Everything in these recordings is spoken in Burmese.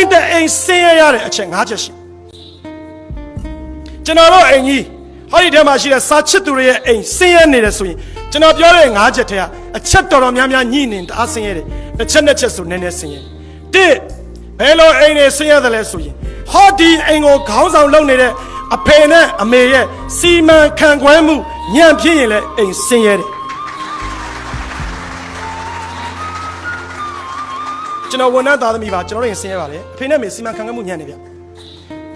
အိမ်တဲ့အိမ်ဆင်းရဲရတဲ့အချက်၅ချက်ရှိကျွန်တော်တို့အိမ်ကြီးဟောဒီထဲမှာရှိတဲ့စာချစ်သူတွေရဲ့အိမ်ဆင်းရဲနေတယ်ဆိုရင်ကျွန်တော်ပြောတဲ့၅ချက်ထဲကအချက်တော်တော်များများညှိနေတအားဆင်းရဲတယ်တစ်ချက်နဲ့ချက်ဆိုနည်းနည်းဆင်းရဲတစ်ဘယ်လိုအိမ်တွေဆင်းရဲတယ်လဲဆိုရင်ဟောဒီအိမ်ကိုခေါင်းဆောင်လုပ်နေတဲ့အဖေနဲ့အမေရဲ့စီမံခန့်ခွဲမှုညံ့ဖြစ်ရင်လည်းအိမ်ဆင်းရဲတယ်ကျွန်တော်ဝန်ထမ်းသားသမီးပါကျွန်တော်တို့ရင်ဆင်းရဲပါလေအဖေနဲ့အမေစီမံခန့်ခွဲမှုညံ့နေဗျ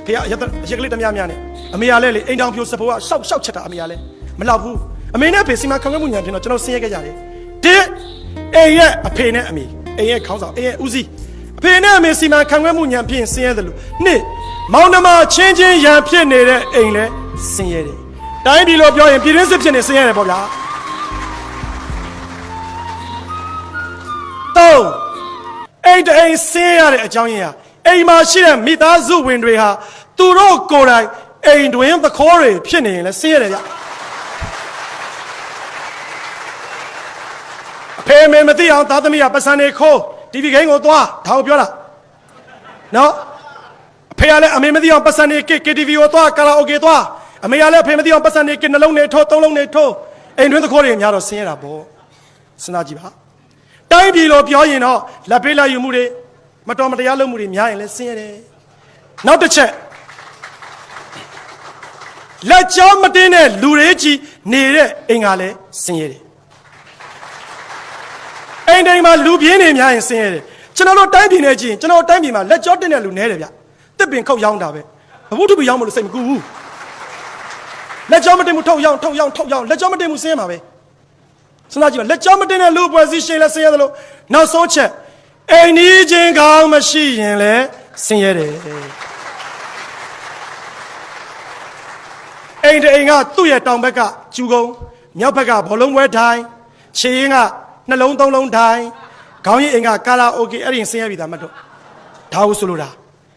ဖေကအရက်ကလေးတများများနဲ့အမေကလည်းလေအိမ်တောင်ပြိုစဖို့ကရှောက်ချက်တာအမေကလည်းမလောက်ဘူးအမေနဲ့အဖေစီမံခန့်ခွဲမှုညံ့ဖြစ်တော့ကျွန်တော်ဆင်းရဲခဲ့ကြတယ်တစ်အိမ်ရဲ့အဖေနဲ့အမေအိမ်ရဲ့ခေါင်းဆောင်အိမ်ရဲ့ဦးစီးအဖေနဲ့အမေစီမံခန့်ခွဲမှုညံ့ဖြစ်ရင်ဆင်းရဲတယ်လို့နှစ်မောင်နှမချင်းချင်းရံဖြစ်နေတဲ့အိမ်လည်းဆင်းရဲတယ်တိုင်းပြည်လို့ပြောရင်ပြည်တွင်းစစ်ဖြစ်နေဆင်းရဲတယ်ပေါ့ဗျာသုံးအိမ်တိုင်ဆင်းရတဲ့အကြောင်းရင်းဟာအိမ်မှာရှိတဲ့မိသားစုဝင်တွေဟာသူတို့ကိုယ်တိုင်အိမ်တွင်သခိုးတွေဖြစ်နေရင်လည်းဆင်းရဲတယ်ဗျအဖေမေမသိအောင်သားသမီးကပတ်စံနေခိုး TV ဂိမ်းကိုသွားဒါကိုပြောတာနော်အဖေကလည်းအမေမသိအောင်ပတ်စံနေ KTV ကိုသွားကာလာအိုကေသွားအမေကလည်းအဖေမသိအောင်ပတ်စံနေနှလုံးနေထိုးသုံးလုံးနေထိုးအိမ်တွင်သခိုးတွေများတော့ဆင်းရဲတာပေါ့စဉ်းစားကြည့်ပါတိုင်းပြည်လို့ပြောရင်တော့လက်ပေးလက်ယူမှုတွေမတော်မတရားလုပ်မှုတွေများရင်လည်းဆင်းရဲတယ်နောက်တစ်ချက်လက်ကြောမတင်းတဲ့လူတွေကြီးနေတဲ့အိမ်ကလည်းဆင်းရဲတယ်အိမ်တိုင်းမှာလူပြင်းနေများရင်ဆင်းရဲတယ်ကျွန်တော်တို့တိုင်းပြည်နဲ့ကြည့်ရင်ကျွန်တော်တိုင်းပြည်မှာလက်ကြောတင်းတဲ့လူနည်းတယ်ဗျတစ်ပင်ခုတ်ရောင်းတာပဲဘုဒ္ဓဘုရောင်းမလို့စိတ်မကူဘူးလက်ကြောမတင်းမှုထုတ်ရောင်းလက်ကြောမတင်းမှုဆင်းရဲမှာပဲစဉ်းစားကြည့်ပါလက်ကြောမတင်းတဲ့လူပွဲစည်းရှင်လဲဆင်းရဲတယ်လို့နောက်ဆုံးချက်အိမ်ကြီးချင်းကောင်းမရှိရင်လည်းဆင်းရဲတယ်အိမ်တအိမ်ကသူ့ရဲ့တောင်ဘက်ကကျူကုန်းမြောက်ဘက်ကဘောလုံးပွဲထိုင်ခြေရင်းကနှလုံးသုံးလုံးထိုင်ခေါင်းရင်းအိမ်ကကာလာအိုကေအဲ့ဒီဆင်းရဲပြီသားမတ်တော့ဒါကိုဆိုလိုတာ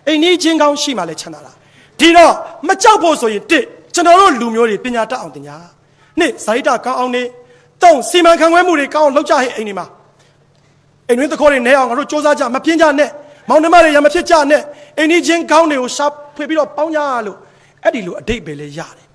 အိမ်ကြီးချင်းကောင်းရှိမှလည်းချမ်းသာတာဒီတော့မကြောက်ဖို့ဆိုရင်တစ်ကျွန်တော်တို့လူမျိုးတွေပညာတတ်အောင်တင်ညာနှစ်ဇာတိတကောင်းအောင်နေသုံးစီမံခန့်ခွဲမှုတွေကောင်းအောင်လုပ်ကြဟဲ့အိမ်ဒီမှာအိမ်တွင်သခိုးတွေနဲအောင်ငါတို့စ조사ကြမပြင်းကြနဲ့မောင်နှမတွေရမဖြစ်ကြနဲ့အိမ်ကြီးချင်းကောင်းတွေကိုရှာဖွေပြီးတော့ပေါင်းကြလို့အဲ့ဒီလိုအတိတ်ပဲလေရတယ်